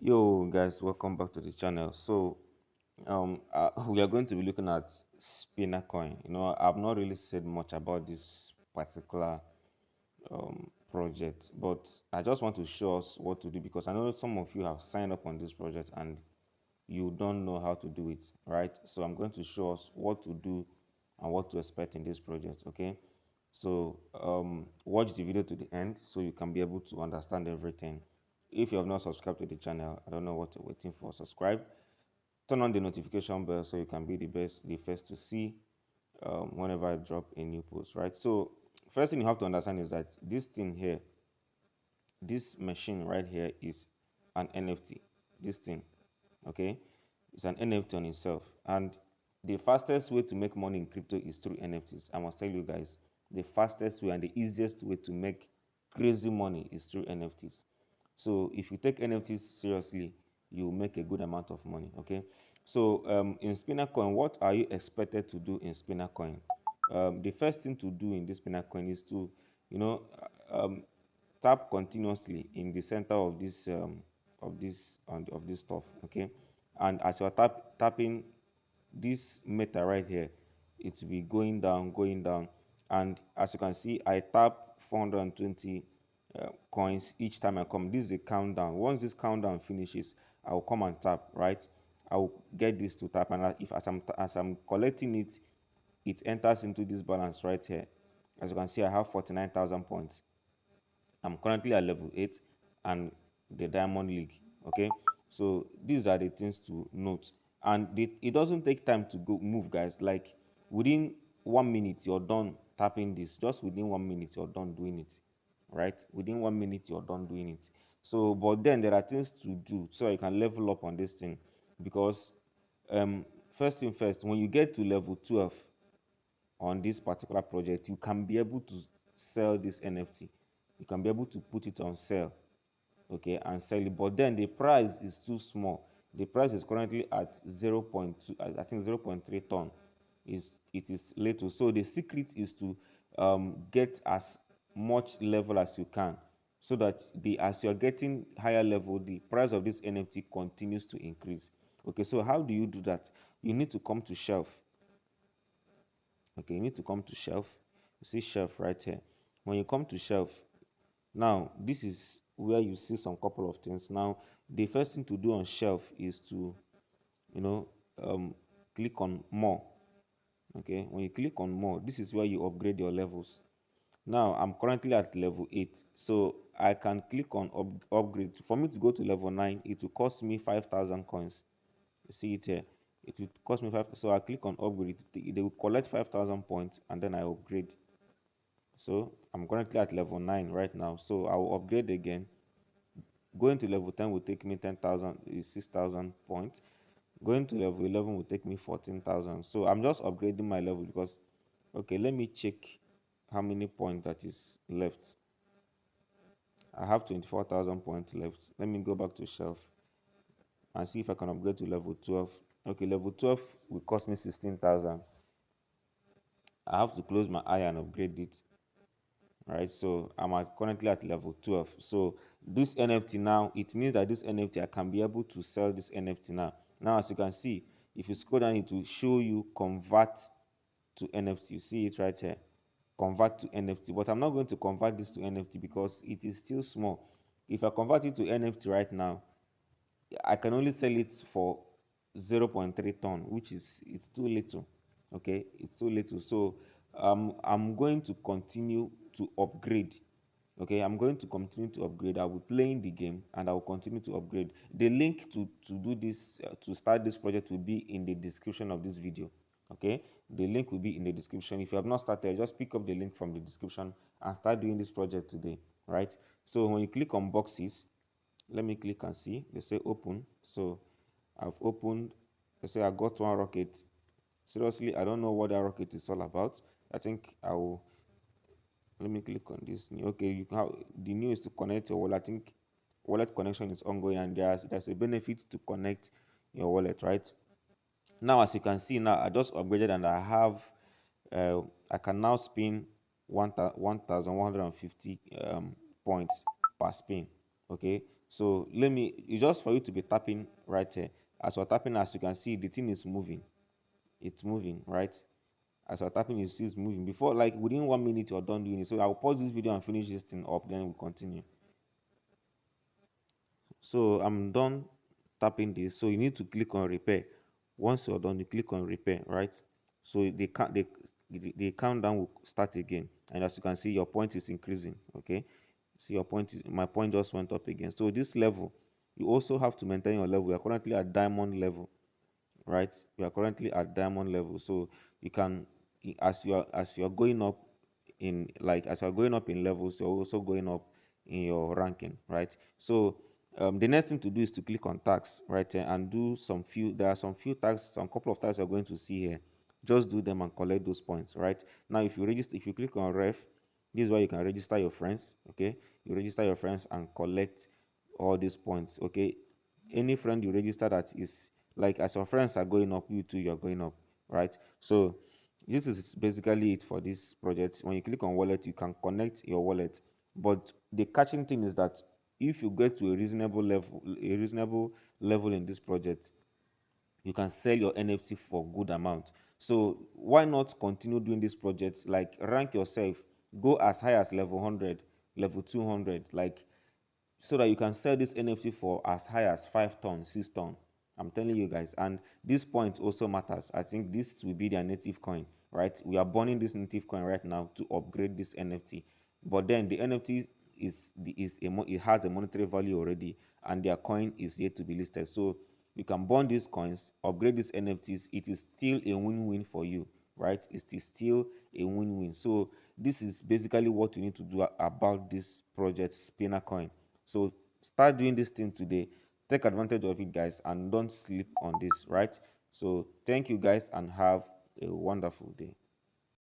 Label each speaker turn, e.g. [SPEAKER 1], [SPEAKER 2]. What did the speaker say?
[SPEAKER 1] Yo guys, welcome back to the channel. We are going to be looking at spinner coin. I've not really said much about this particular project, but I just want to show us what to do because I know some of you have signed up on this project and you don't know how to do it, right? So I'm going to show us what to do and what to expect in this project. Okay, so watch the video to the end so you can be able to understand everything. If you have not subscribed to the channel, I don't know what you're waiting for. Subscribe, turn on the notification bell so you can be the first to see whenever I drop a new post, right? So first thing you have to understand is that this thing here, this machine right here is an NFT. This thing, okay, it's an NFT on itself. And the fastest way to make money in crypto is through NFTs. I must tell you guys, the fastest way and the easiest way to make crazy money is through NFTs. So if you take NFTs seriously, you make a good amount of money. Okay. So in Spinner Coin, what are you expected to do in Spinner Coin? The first thing to do in this Spinner Coin is to, you know, um, tap continuously in the center of this stuff. Okay, and as you're tapping this meter right here, it will be going down, and as you can see, I tap 420 coins each time I come. This is a countdown. Once this countdown finishes, I will come and tap, right? I will get this to tap, and if as I'm collecting it, it enters into this balance right here. As you can see, I have 49,000 points. I'm currently at level 8 and the Diamond League. Okay, so these are the things to note. And it doesn't take time to go move, guys. Like within 1 minute, you're done tapping this. Just within 1 minute, you're done doing it. Right? Within 1 minute, you're done doing it. So, but then there are things to do so you can level up on this thing. Because first thing first, when you get to level 12 on this particular project, you can be able to sell this NFT. You can be able to put it on sale, okay, and sell it. But then the price is too small. The price is currently at 0.2, I think 0.3 ton. It is little. So the secret is to get as much level as you can, so that as you're getting higher level, the price of this NFT continues to increase. Okay, so how do you do that? You need to come to shelf. Okay, you need to come to shelf. You see shelf right here. When you come to shelf, now this is where you see some couple of things. Now the first thing to do on shelf is to, you know click on more. Okay, when you click on more, this is where you upgrade your levels. Now I'm currently at level 8, so I can click on upgrade. For me to go to level 9, it will cost me 5,000 coins. You see it here, it will cost me 5. So I click on upgrade. They will collect 5,000 points and then I upgrade. So I'm currently at level 9 right now, so I will upgrade again. Going to level 10 will take me 10,000, 6,000 points. Going to level 11 will take me 14,000. So I'm just upgrading my level because, okay, let me check how many points that is left. I have 24,000 points left. Let me go back to shelf and see if I can upgrade to level 12. Okay, level 12 will cost me 16,000. I have to close my eye and upgrade it. Right, so currently at level 12. So this NFT now, it means that this NFT, I can be able to sell this NFT now. As you can see, if you scroll down, it will show you convert to NFT. You see it right here, convert to NFT. But I'm not going to convert this to NFT because it is still small. If I convert it to NFT right now, I can only sell it for 0.3 ton, which is, it's too little. Okay, it's too little. So I'm going to continue to upgrade. Okay, I'm going to continue to upgrade. I'll be playing the game and I will continue to upgrade. The link to do this, to start this project, will be in the description of this video. Okay, the link will be in the description. If you have not started, just pick up the link from the description and start doing this project today. Right, so when you click on boxes, let me click and see. They say open. So I've opened. They say I got one rocket. Seriously, I don't know what that rocket is all about. I think I will. Let me click on this new. Okay, you can have, the new is to connect your wallet. I think wallet connection is ongoing, and there's a benefit to connect your wallet, right? Now, as you can see, now I just upgraded and I have I can now spin 1,150 points per spin. Okay, so let me, it's just for you to be tapping right here. As you're tapping, as you can see, the thing is moving. It's moving, right? As you're tapping, you see it's moving. Before, like within 1 minute, you're done doing it. So I'll pause this video and finish this thing up, then we'll continue. So I'm done tapping this. So you need to click on repair. Once you're done, you click on repair, right? So the countdown will start again. And as you can see, your point is increasing. Okay. See, your point is, my point just went up again. So this level, you also have to maintain your level. We are currently at diamond level, right? We are currently at diamond level. So you can, as you're going up in, like, as you're going up in levels, you're also going up in your ranking, right? So the next thing to do is to click on tags right here and do some few, there are some few tags, some couple of tags you're going to see here. Just do them and collect those points. Right now, if you register, if you click on ref, this is where you can register your friends. Okay, you register your friends and collect all these points. Okay, any friend you register that is, like, as your friends are going up, you too, you're going up, right? So this is basically it for this project. When you click on wallet, you can connect your wallet, but the catching thing is that if you get to a reasonable level in this project, you can sell your NFT for good amount. So why not continue doing this project? Like, rank yourself, go as high as level 100, level 200, like, so that you can sell this NFT for as high as 5 tons, 6 tons. I'm telling you guys. And this point also matters. I think this will be their native coin, right? We are burning this native coin right now to upgrade this NFT. But then the NFT it has a monetary value already, and their coin is yet to be listed. So you can burn these coins, upgrade these NFTs. It is still a win-win for you, right? It is still a win-win. So this is basically what you need to do about this project, Spinner Coin. So start doing this thing today. Take advantage of it, guys, and don't sleep on this, right? So thank you, guys, and have a wonderful day.